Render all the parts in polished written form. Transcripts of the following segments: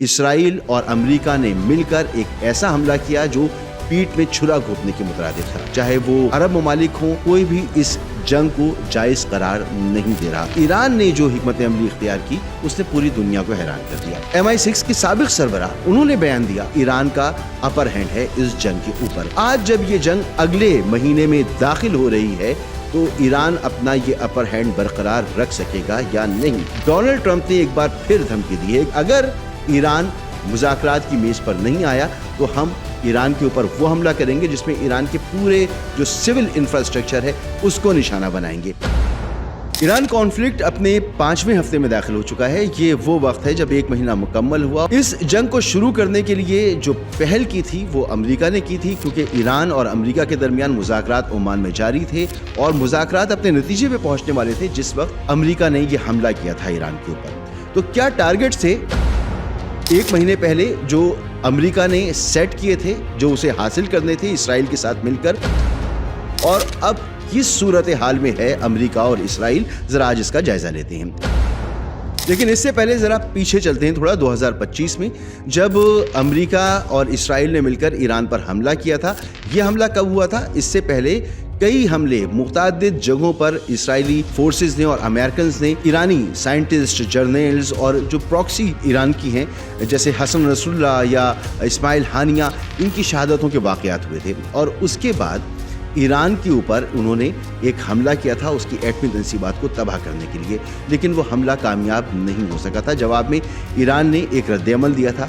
اسرائیل اور امریکہ نے مل کر ایک ایسا حملہ کیا جو پیٹ میں چھرا گھونپنے کے مترادف تھا. چاہے وہ عرب ممالک ہوں، کوئی بھی اس جنگ کو جائز قرار نہیں دے رہا. ایران نے جو حکمت عملی اختیار کی اس نے پوری دنیا کو حیران کر دیا. MI6 کے سابق سربراہ انہوں نے بیان دیا ایران کا اپر ہینڈ ہے اس جنگ کے اوپر. آج جب یہ جنگ اگلے مہینے میں داخل ہو رہی ہے تو ایران اپنا یہ اپر ہینڈ برقرار رکھ سکے گا یا نہیں. ڈونلڈ ٹرمپ نے ایک بار پھر دھمکی دی ہے اگر ایران مذاکرات کی میز پر نہیں آیا تو ہم ایران کے اوپر وہ حملہ کریں گے جس میں ایران کے پورے جو سول انفراسٹرکچر ہے اس کو نشانہ بنائیں گے. ایران کانفلکٹ اپنے 5ویں ہفتے میں داخل ہو چکا ہے. یہ وہ وقت ہے جب 1 مہینہ مکمل ہوا. اس جنگ کو شروع کرنے کے لیے جو پہل کی تھی وہ امریکہ نے کی تھی، کیونکہ ایران اور امریکہ کے درمیان مذاکرات عمان میں جاری تھے اور مذاکرات اپنے نتیجے پہ پہنچنے والے تھے جس وقت امریکہ نے یہ حملہ کیا تھا ایران کے اوپر. تو کیا ٹارگٹ سے 1 مہینے پہلے جو امریکہ نے سیٹ کیے تھے جو اسے حاصل کرنے تھے اسرائیل کے ساتھ مل کر، اور اب کس صورتحال میں ہے امریکہ اور اسرائیل، ذرا آج اس کا جائزہ لیتے ہیں. لیکن اس سے پہلے ذرا پیچھے چلتے ہیں تھوڑا 2025 میں جب امریکہ اور اسرائیل نے مل کر ایران پر حملہ کیا تھا. یہ حملہ کب ہوا تھا؟ اس سے پہلے کئی حملے متعدد جگہوں پر اسرائیلی فورسز نے اور امریکنز نے ایرانی سائنٹسٹ، جرنیلز اور جو پراکسی ایران کی ہیں جیسے حسن نصر اللہ یا اسماعیل ہانیہ، ان کی شہادتوں کے واقعات ہوئے تھے. اور اس کے بعد ایران کے اوپر انہوں نے ایک حملہ کیا تھا اس کی ایٹمی تنصیبات کو تباہ کرنے کے لیے، لیکن وہ حملہ کامیاب نہیں ہو سکا تھا. جواب میں ایران نے ایک رد عمل دیا تھا.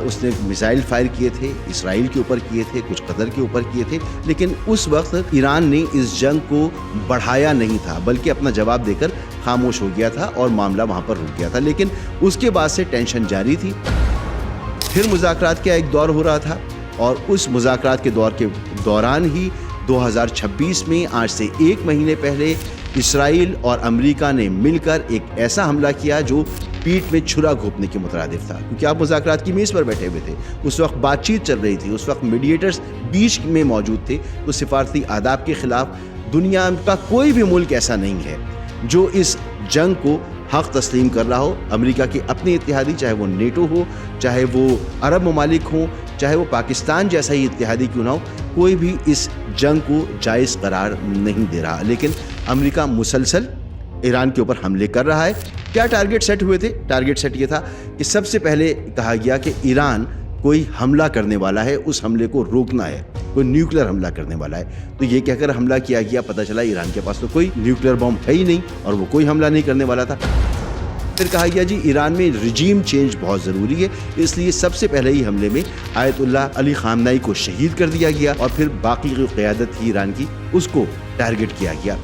اس نے میزائل فائر کیے تھے، اسرائیل کے اوپر کیے تھے، کچھ قطر کے اوپر کیے تھے، لیکن اس وقت ایران نے اس جنگ کو بڑھایا نہیں تھا بلکہ اپنا جواب دے کر خاموش ہو گیا تھا اور معاملہ وہاں پر رک گیا تھا. لیکن اس کے بعد سے ٹینشن جاری تھی. پھر مذاکرات کا ایک دور ہو رہا تھا اور اس مذاکرات کے دور کے دوران ہی 2026 میں آج سے 1 مہینے پہلے اسرائیل اور امریکہ نے مل کر ایک ایسا حملہ کیا جو پیٹ میں چھرا گھونپنے کے مترادف تھا. کیونکہ آپ مذاکرات کی میز پر بیٹھے ہوئے تھے، اس وقت بات چیت چل رہی تھی، اس وقت میڈیٹرز بیچ میں موجود تھے. تو سفارتی آداب کے خلاف دنیا کا کوئی بھی ملک ایسا نہیں ہے جو اس جنگ کو حق تسلیم کر رہا ہو. امریکہ کے اپنے اتحادی، چاہے وہ نیٹو ہو، چاہے وہ عرب ممالک ہوں، چاہے وہ پاکستان جیسا ہی اتحادی کیوں نہ ہو، کوئی بھی اس جنگ کو جائز قرار نہیں دے رہا. لیکن امریکہ مسلسل ایران کے اوپر حملے کر رہا ہے. کیا ٹارگٹ سیٹ ہوئے تھے؟ ٹارگٹ سیٹ یہ تھا کہ سب سے پہلے کہا گیا کہ ایران کوئی حملہ کرنے والا ہے، اس حملے کو روکنا ہے، کوئی نیوکلیر حملہ کرنے والا ہے. تو یہ کہہ کر حملہ کیا گیا، پتہ چلا ایران کے پاس تو کوئی نیوکلیر بم ہے ہی نہیں اور وہ کوئی حملہ نہیں کرنے والا تھا. پھر کہا گیا جی ایران میں رجیم چینج بہت ضروری ہے، اس لیے سب سے پہلے ہی حملے میں آیت اللہ علی خامنائی کو شہید کر دیا گیا اور پھر باقی جو قیادت تھی ایران کی اس کو ٹارگٹ کیا گیا.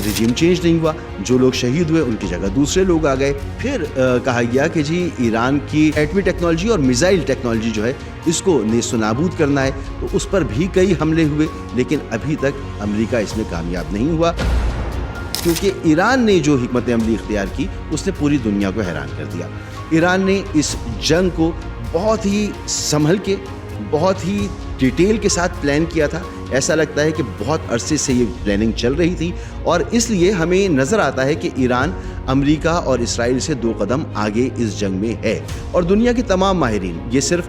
رجیم چینج نہیں ہوا، جو لوگ شہید ہوئے ان کی جگہ دوسرے لوگ آ گئے. پھر کہا گیا کہ جی ایران کی ایٹمی ٹیکنالوجی اور میزائل ٹیکنالوجی جو ہے اس کو نیست و نابود کرنا ہے. تو اس پر بھی کئی حملے ہوئے لیکن ابھی تک امریکہ اس میں کامیاب نہیں ہوا، کیونکہ ایران نے جو حکمت عملی اختیار کی اس نے پوری دنیا کو حیران کر دیا. ایران نے اس جنگ کو بہت ہی سنبھل کے، بہت ہی ڈیٹیل کے ساتھ پلان کیا تھا. ایسا لگتا ہے کہ بہت عرصے سے یہ پلاننگ چل رہی تھی اور اس لیے ہمیں نظر آتا ہے کہ ایران امریکہ اور اسرائیل سے 2 قدم آگے اس جنگ میں ہے. اور دنیا کے تمام ماہرین، یہ صرف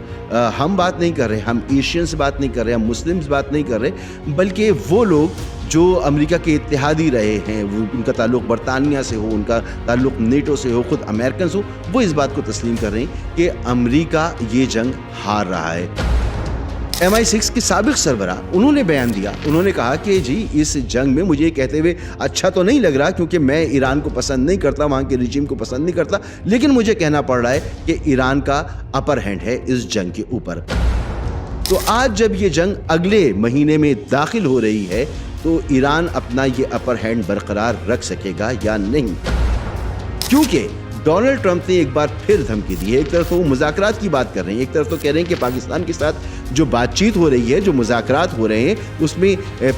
ہم بات نہیں کر رہے، ہم ایشینز بات نہیں کر رہے، ہم مسلمز بات نہیں کر رہے، بلکہ وہ لوگ جو امریکہ کے اتحادی رہے ہیں، وہ ان کا تعلق برطانیہ سے ہو، ان کا تعلق نیٹو سے ہو، خود امریکنز ہو، وہ اس بات کو تسلیم کر رہے ہیں کہ امریکہ یہ جنگ ہار رہا ہے. MI6 کے سابق سربراہ انہوں نے بیان دیا، انہوں نے کہا کہ جی اس جنگ میں مجھے کہتے ہوئے اچھا تو نہیں لگ رہا کیونکہ میں ایران کو پسند نہیں کرتا، وہاں کے رجیم کو پسند نہیں کرتا، لیکن مجھے کہنا پڑ رہا ہے کہ ایران کا اپر ہینڈ ہے اس جنگ کے اوپر. تو آج جب یہ جنگ اگلے مہینے میں داخل ہو رہی ہے تو ایران اپنا یہ اپر ہینڈ برقرار رکھ سکے گا یا نہیں. کیونکہ ڈونلڈ ٹرمپ نے ایک بار پھر دھمکی دی ہے. ایک طرف تو وہ مذاکرات کی بات کر رہے ہیں، ایک طرف تو کہہ رہے ہیں کہ پاکستان کے ساتھ جو بات چیت ہو رہی ہے، جو مذاکرات ہو رہے ہیں اس میں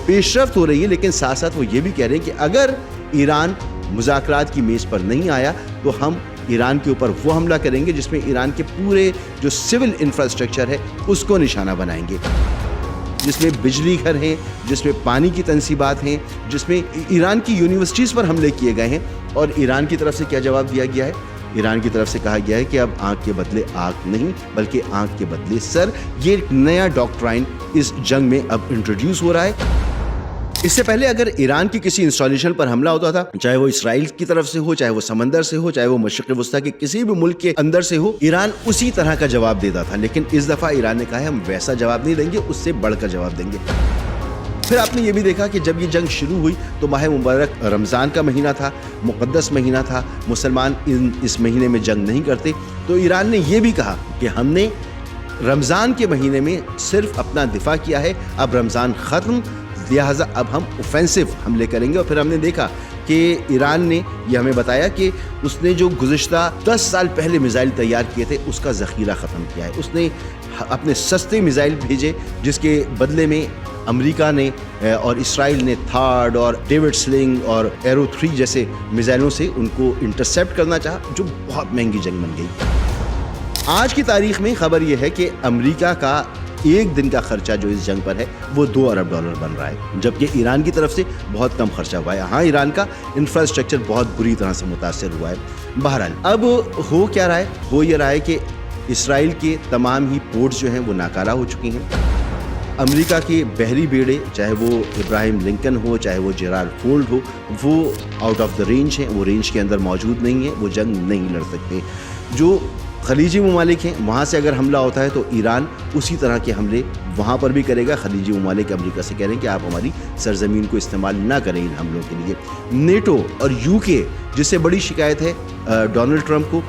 پیش رفت ہو رہی ہے، لیکن ساتھ ساتھ وہ یہ بھی کہہ رہے ہیں کہ اگر ایران مذاکرات کی میز پر نہیں آیا تو ہم ایران کے اوپر وہ حملہ کریں گے جس میں ایران کے پورے جو سول انفراسٹرکچر ہے اس کو نشانہ بنائیں گے، جس میں بجلی گھر ہیں، جس میں پانی کی تنصیبات ہیں، جس میں ایران کی یونیورسٹیز پر حملے کیے گئے ہیں. اور ایران کی طرف سے کیا جواب دیا گیا ہے؟ ایران کی طرف سے کہا گیا ہے کہ اب آنکھ کے بدلے آنکھ نہیں بلکہ آنکھ کے بدلے سر. یہ ایک نیا ڈاکٹرائن اس جنگ میں اب انٹروڈیوس ہو رہا ہے. اس سے پہلے اگر ایران کی کسی انسٹالیشن پر حملہ ہوتا تھا, چاہے وہ اسرائیل کی طرف سے ہو, چاہے وہ سمندر سے ہو, چاہے وہ مشرق وسطیٰ کے کسی بھی ملک کے اندر سے ہو, ایران اسی طرح کا جواب دیتا تھا. لیکن اس دفعہ ایران نے کہا ہے ہم ویسا جواب نہیں دیں گے, اس سے بڑھ کر جواب دیں گے. پھر آپ نے یہ بھی دیکھا کہ جب یہ جنگ شروع ہوئی تو ماہ مبارک رمضان کا مہینہ تھا, مقدس مہینہ تھا, مسلمان اس مہینے میں جنگ نہیں کرتے. تو ایران نے یہ بھی کہا کہ ہم نے رمضان کے مہینے میں صرف اپنا دفاع کیا ہے, اب رمضان ختم, لہٰذا اب ہم اوفینسو حملے کریں گے. اور پھر ہم نے دیکھا کہ ایران نے یہ ہمیں بتایا کہ اس نے جو گزشتہ 10 سال پہلے میزائل تیار کیے تھے اس کا ذخیرہ ختم کیا ہے. اس نے اپنے سستے میزائل بھیجے جس کے بدلے میں امریکہ نے اور اسرائیل نے تھارڈ اور ڈیوڈ سلنگ اور ایرو 3 جیسے میزائلوں سے ان کو انٹرسیپٹ کرنا چاہا, جو بہت مہنگی جنگ بن گئی. آج کی تاریخ میں خبر یہ ہے کہ امریکہ کا ایک دن کا خرچہ جو اس جنگ پر ہے وہ $2 ارب بن رہا ہے, جبکہ ایران کی طرف سے بہت کم خرچہ ہوا ہے. ہاں, ایران کا انفراسٹرکچر بہت بری طرح سے متاثر ہوا ہے. بہرحال اب ہو کیا رہا ہے, وہ یہ رہا ہے کہ اسرائیل کے تمام ہی پورٹس جو ہیں وہ ناکارہ ہو چکی ہیں. امریکہ کے بحری بیڑے, چاہے وہ ابراہیم لنکن ہو, چاہے وہ جیرارڈ فولڈ ہو, وہ آؤٹ آف دا رینج ہیں, وہ رینج کے اندر موجود نہیں ہیں, وہ جنگ نہیں لڑ سکتے. جو خلیجی ممالک ہیں وہاں سے اگر حملہ ہوتا ہے تو ایران اسی طرح کے حملے وہاں پر بھی کرے گا. خلیجی ممالک امریکہ سے کہہ رہے ہیں کہ آپ ہماری سرزمین کو استعمال نہ کریں ان حملوں کے لیے. نیٹو اور UK جس سے بڑی شکایت ہے ڈونلڈ ٹرمپ کو,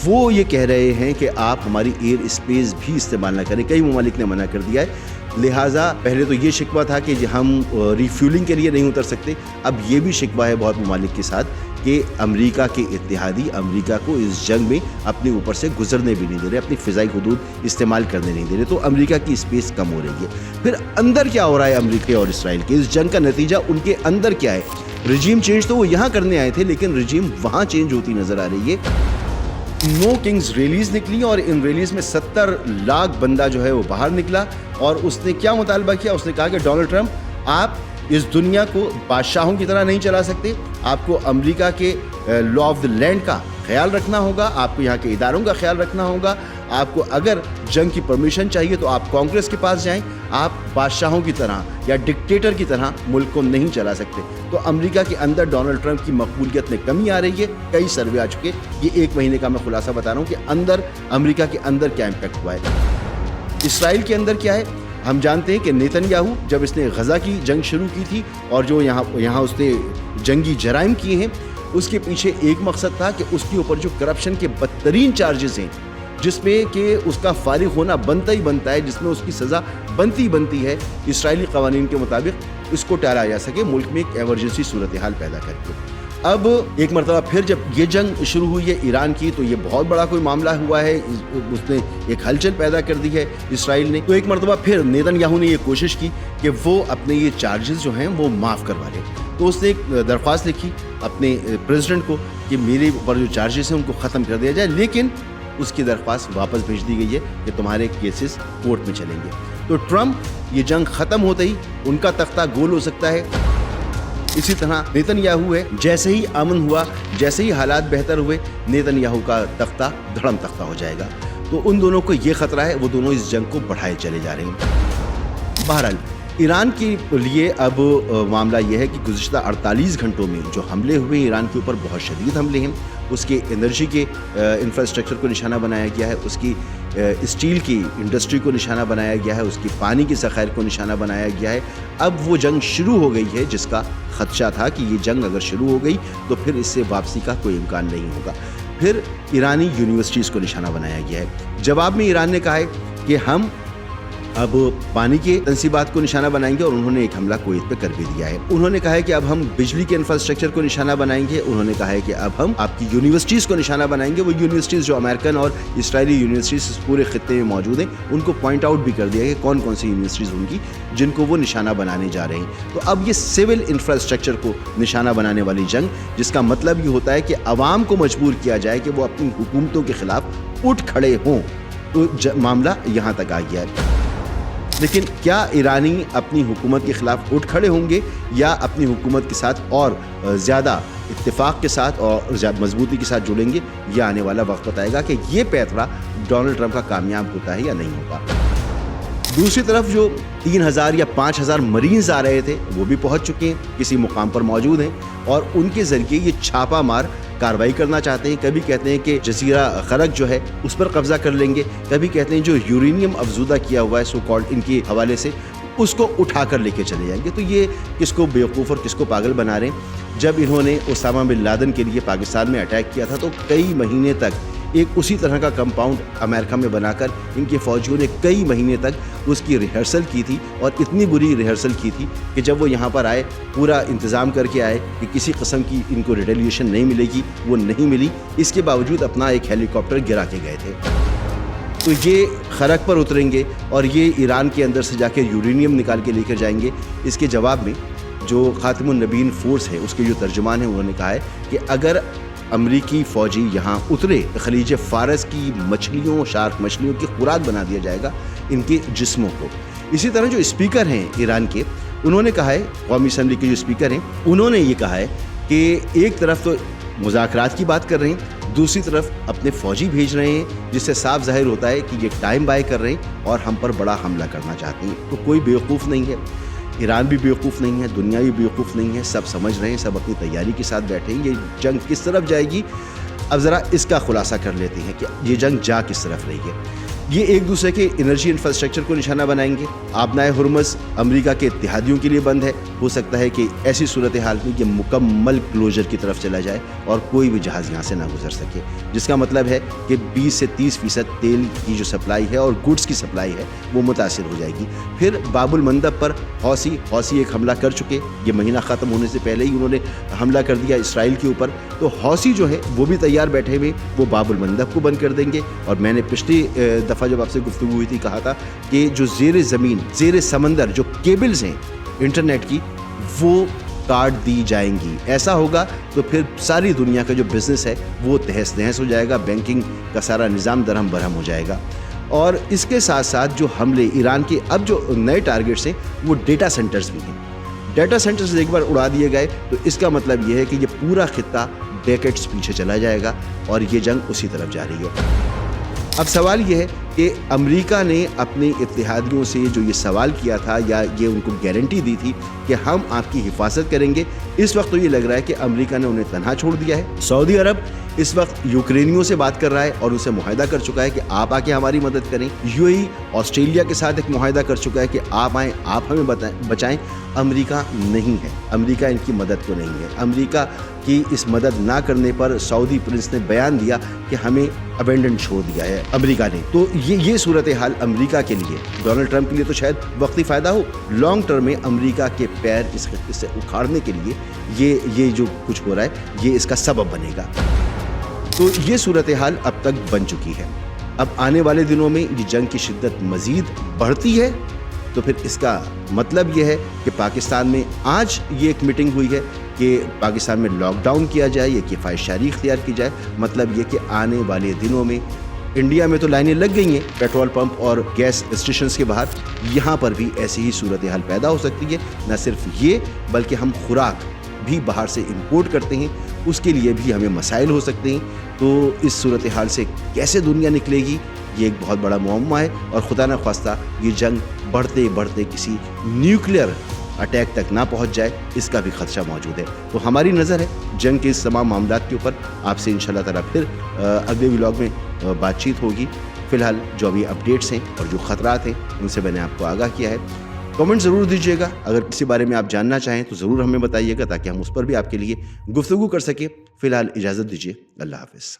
وہ یہ کہہ رہے ہیں کہ آپ ہماری ایئر اسپیس بھی استعمال نہ کریں. کئی ممالک نے منع کر دیا ہے. لہٰذا پہلے تو یہ شکوہ تھا کہ ہم ریفیولنگ کے لیے نہیں اتر سکتے, اب یہ بھی شکوہ ہے بہت ممالک کے ساتھ کہ امریکہ کے اتحادی امریکہ کو اس جنگ میں اپنے اوپر سے گزرنے بھی نہیں دے رہے, اپنی فضائی حدود استعمال کرنے نہیں دے رہے. تو امریکہ کی اسپیس کم ہو رہی ہے. پھر اندر کیا ہو رہا ہے امریکہ اور اسرائیل کے, اس جنگ کا نتیجہ ان کے اندر کیا ہے. رجیم چینج تو وہ یہاں کرنے آئے تھے, لیکن رجیم وہاں چینج ہوتی نظر آ رہی ہے. 9 کنگز ریلیز نکلی اور ان ریلیز میں 70 لاکھ بندہ جو ہے وہ باہر نکلا. اور اس نے کیا مطالبہ کیا, اس نے کہا کہ ڈونلڈ ٹرمپ آپ اس دنیا کو بادشاہوں کی طرح نہیں چلا سکتے, آپ کو امریکہ کے لا آف دا لینڈ کا خیال رکھنا ہوگا, آپ کو یہاں کے اداروں کا خیال رکھنا ہوگا. آپ کو اگر جنگ کی پرمیشن چاہیے تو آپ کانگریس کے پاس جائیں, آپ بادشاہوں کی طرح یا ڈکٹیٹر کی طرح ملک کو نہیں چلا سکتے. تو امریکہ کے اندر ڈونلڈ ٹرمپ کی مقبولیت میں کمی آ رہی ہے. کئی سروے آ چکے, یہ ایک مہینے کا میں خلاصہ بتا رہا ہوں کہ اندر امریکہ کے اندر کیا امپیکٹ ہوا ہے. اسرائیل کے اندر کیا ہے, ہم جانتے ہیں کہ نیتن یاہو جب اس نے غزہ کی جنگ شروع کی تھی اور جو یہاں اس نے جنگی جرائم کیے ہیں, اس کے پیچھے ایک مقصد تھا کہ اس کے اوپر جو کرپشن کے بدترین چارجز ہیں, جس میں کہ اس کا فارغ ہونا بنتا ہی بنتا ہے, جس میں اس کی سزا بنتی ہے اسرائیلی قوانین کے مطابق, اس کو ٹالا جا سکے ملک میں ایک ایمرجنسی صورتحال پیدا کر کے. اب ایک مرتبہ پھر جب یہ جنگ شروع ہوئی ہے ایران کی, تو یہ بہت بڑا کوئی معاملہ ہوا ہے, اس نے ایک ہلچل پیدا کر دی ہے اسرائیل نے. تو ایک مرتبہ پھر نیتن یاہو نے یہ کوشش کی کہ وہ اپنے یہ چارجز جو ہیں وہ معاف کروا لے. تو اس نے ایک درخواست لکھی اپنے پریزیڈنٹ کو کہ میرے اوپر جو چارجز ہیں ان کو ختم کر دیا جائے, لیکن اس کی درخواست واپس بھیج دی گئی ہے کہ تمہارے کیسز کورٹ میں چلیں گے. تو ٹرمپ یہ جنگ ختم ہوتے ہی ان کا تختہ گول ہو سکتا ہے. اسی طرح نیتن یاہو ہے, جیسے ہی امن ہوا, جیسے ہی حالات بہتر ہوئے, نیتن یاہو کا تختہ دھڑم تختہ ہو جائے گا. تو ان دونوں کو یہ خطرہ ہے, وہ دونوں اس جنگ کو بڑھائے چلے جا رہے ہیں. بہرحال ایران کے لیے اب معاملہ یہ ہے کہ گزشتہ 48 گھنٹوں میں جو حملے ہوئے ایران کے اوپر بہت شدید حملے ہیں. اس کے انرجی کے انفراسٹرکچر کو نشانہ بنایا گیا ہے, اس کی اسٹیل کی انڈسٹری کو نشانہ بنایا گیا ہے, اس کی پانی کی ذخائر کو نشانہ بنایا گیا ہے. اب وہ جنگ شروع ہو گئی ہے جس کا خدشہ تھا کہ یہ جنگ اگر شروع ہو گئی تو پھر اس سے واپسی کا کوئی امکان نہیں ہوگا. پھر ایرانی یونیورسٹیز کو نشانہ بنایا گیا ہے. جواب میں ایران نے کہا ہے کہ ہم اب پانی کے تنصیبات کو نشانہ بنائیں گے, اور انہوں نے ایک حملہ کویت پہ کر بھی دیا ہے. انہوں نے کہا ہے کہ اب ہم بجلی کے انفراسٹرکچر کو نشانہ بنائیں گے. انہوں نے کہا ہے کہ اب ہم آپ کی یونیورسٹیز کو نشانہ بنائیں گے. وہ یونیورسٹیز جو امریکن اور اسرائیلی یونیورسٹیز پورے خطے میں موجود ہیں, ان کو پوائنٹ آؤٹ بھی کر دیا ہے کہ کون کون سی یونیورسٹیز ہوں گی جن کو وہ نشانہ بنانے جا رہے ہیں. تو اب یہ سول انفراسٹرکچر کو نشانہ بنانے والی جنگ, جس کا مطلب یہ ہوتا ہے کہ عوام کو مجبور کیا جائے کہ وہ اپنی حکومتوں کے خلاف اٹھ کھڑے ہوں. تو معاملہ یہاں تک آ گیا ہے. لیکن کیا ایرانی اپنی حکومت کے خلاف اٹھ کھڑے ہوں گے یا اپنی حکومت کے ساتھ اور زیادہ اتفاق کے ساتھ اور زیادہ مضبوطی کے ساتھ جڑیں گے، یہ آنے والا وقت بتائے گا کہ یہ پیترا ڈونلڈ ٹرمپ کا کامیاب ہوتا ہے یا نہیں ہوتا۔ دوسری طرف جو 3000 یا 5000 مرینز آ رہے تھے وہ بھی پہنچ چکے ہیں، کسی مقام پر موجود ہیں اور ان کے ذریعے یہ چھاپا مار کارروائی کرنا چاہتے ہیں۔ کبھی کہتے ہیں کہ جزیرہ خرق جو ہے اس پر قبضہ کر لیں گے، کبھی کہتے ہیں جو یورینیم افزودہ کیا ہوا ہے سو کالڈ ان کے حوالے سے اس کو اٹھا کر لے کے چلے جائیں گے۔ تو یہ کس کو بیوقوف اور کس کو پاگل بنا رہے ہیں؟ جب انہوں نے اسامہ بن لادن کے لیے پاکستان میں اٹیک کیا تھا تو کئی مہینے تک ایک اسی طرح کا کمپاؤنڈ امریکہ میں بنا کر ان کے فوجیوں نے کئی مہینے تک اس کی ریہرسل کی تھی، اور اتنی بری ریہرسل کی تھی کہ جب وہ یہاں پر آئے پورا انتظام کر کے آئے کہ کسی قسم کی ان کو ریٹیلیشن نہیں ملے گی، وہ نہیں ملی۔ اس کے باوجود اپنا ایک ہیلی کاپٹر گرا کے گئے تھے۔ تو یہ خرق پر اتریں گے اور یہ ایران کے اندر سے جا کے یورینیم نکال کے لے کر جائیں گے۔ اس کے جواب میں جو خاتم النبیین فورس ہے اس کے جو ترجمان ہیں انہوں نے کہا ہے کہ اگر امریکی فوجی یہاں اترے خلیج فارس کی مچھلیوں، شارک مچھلیوں کی خوراک بنا دیا جائے گا ان کے جسموں کو۔ اسی طرح جو اسپیکر ہیں ایران کے، انہوں نے کہا ہے، قومی اسمبلی کے جو اسپیکر ہیں انہوں نے یہ کہا ہے کہ ایک طرف تو مذاکرات کی بات کر رہے ہیں، دوسری طرف اپنے فوجی بھیج رہے ہیں، جس سے صاف ظاہر ہوتا ہے کہ یہ ٹائم بائی کر رہے ہیں اور ہم پر بڑا حملہ کرنا چاہتے ہیں۔ تو کوئی بیوقوف نہیں ہے، ایران بھی بیوقوف نہیں ہے، دنیا بھی بیوقوف نہیں ہے، سب سمجھ رہے ہیں، سب اپنی تیاری کے ساتھ بیٹھے ہیں۔ یہ جنگ کس طرف جائے گی، اب ذرا اس کا خلاصہ کر لیتے ہیں کہ یہ جنگ جا کس طرف رہی ہے۔ یہ ایک دوسرے کے انرجی انفراسٹرکچر کو نشانہ بنائیں گے۔ آبنائے ہرمز امریکہ کے اتحادیوں کے لیے بند ہے، ہو سکتا ہے کہ ایسی صورتحال میں یہ مکمل کلوزر کی طرف چلا جائے اور کوئی بھی جہاز یہاں سے نہ گزر سکے، جس کا مطلب ہے کہ 20 سے 30% تیل کی جو سپلائی ہے اور گوڈز کی سپلائی ہے وہ متاثر ہو جائے گی۔ پھر باب المندب پر حوثی ایک حملہ کر چکے، یہ مہینہ ختم ہونے سے پہلے ہی انہوں نے حملہ کر دیا اسرائیل کے اوپر، تو حوثی جو ہے وہ بھی تیار بیٹھے ہوئے، وہ باب المندب کو بند کر دیں گے۔ اور میں نے پچھلی دفعہ جب آپ سے گفتگو ہوئی تھی کہا تھا کہ جو زیر زمین، زیر سمندر جو کیبلز ہیں انٹرنیٹ کی وہ کاٹ دی جائیں گی۔ ایسا ہوگا تو پھر ساری دنیا کا جو بزنس ہے وہ تہس نہس ہو جائے گا، بینکنگ کا سارا نظام درہم برہم ہو جائے گا۔ اور اس کے ساتھ ساتھ جو حملے ایران کے اب جو نئے ٹارگٹس ہیں وہ ڈیٹا سینٹرز بھی ہیں۔ ڈیٹا سینٹرز ایک بار اڑا دیے گئے تو اس کا مطلب یہ ہے کہ یہ پورا خطہ ڈیکیڈز پیچھے چلا جائے گا اور یہ جنگ اسی طرف جا رہی ہے۔ اب سوال یہ ہے کہ امریکہ نے اپنے اتحادیوں سے جو یہ سوال کیا تھا یا یہ ان کو گارنٹی دی تھی کہ ہم آپ کی حفاظت کریں گے، اس وقت تو یہ لگ رہا ہے کہ امریکہ نے انہیں تنہا چھوڑ دیا ہے۔ سعودی عرب اس وقت یوکرینیوں سے بات کر رہا ہے اور ان سے معاہدہ کر چکا ہے کہ آپ آ کے ہماری مدد کریں۔ یو اے ای آسٹریلیا کے ساتھ ایک معاہدہ کر چکا ہے کہ آپ آئیں، آپ ہمیں بچائیں۔ امریکہ نہیں ہے، امریکہ ان کی مدد کو نہیں ہے۔ امریکہ کی اس مدد نہ کرنے پر سعودی پرنس نے بیان دیا کہ ہمیں ابینڈن چھوڑ دیا ہے امریکہ نے۔ تو یہ صورتحال امریکہ کے لیے، ڈونلڈ ٹرمپ کے لیے تو شاید وقتی فائدہ ہو، لانگ ٹرم میں امریکہ کے پیر اس خطے سے اکھاڑنے کے لیے یہ جو کچھ ہو رہا ہے یہ اس کا سبب بنے گا۔ تو یہ صورتحال اب تک بن چکی ہے۔ اب آنے والے دنوں میں یہ جنگ کی شدت مزید بڑھتی ہے تو پھر اس کا مطلب یہ ہے کہ پاکستان میں آج یہ ایک میٹنگ ہوئی ہے کہ پاکستان میں لاک ڈاؤن کیا جائے، یہ کفایت شاری اختیار کی جائے۔ مطلب یہ کہ آنے والے دنوں میں انڈیا میں تو لائنیں لگ گئی ہیں پیٹرول پمپ اور گیس اسٹیشنز کے باہر، یہاں پر بھی ایسی ہی صورتحال پیدا ہو سکتی ہے۔ نہ صرف یہ بلکہ ہم خوراک بھی باہر سے امپورٹ کرتے ہیں، اس کے لیے بھی ہمیں مسائل ہو سکتے ہیں۔ تو اس صورتحال سے کیسے دنیا نکلے گی یہ ایک بہت بڑا معمہ ہے، اور خدا نہ خواستہ یہ جنگ بڑھتے بڑھتے کسی نیوکلیئر اٹیک تک نہ پہنچ جائے، اس کا بھی خدشہ موجود ہے۔ تو ہماری نظر ہے جنگ کے اس تمام معاملات کے اوپر آپ سے انشاءاللہ تعالیٰ پھر اگلے ولاگ میں بات چیت ہوگی۔ فی الحال جو ابھی اپڈیٹس ہیں اور جو خطرات ہیں ان سے میں نے آپ کو آگاہ کیا ہے۔ کمنٹ ضرور دیجیے گا، اگر کسی بارے میں آپ جاننا چاہیں تو ضرور ہمیں بتائیے گا تاکہ ہم اس پر بھی آپ کے لیے گفتگو کر سکیں۔ فی الحال اجازت دیجیے، اللہ حافظ۔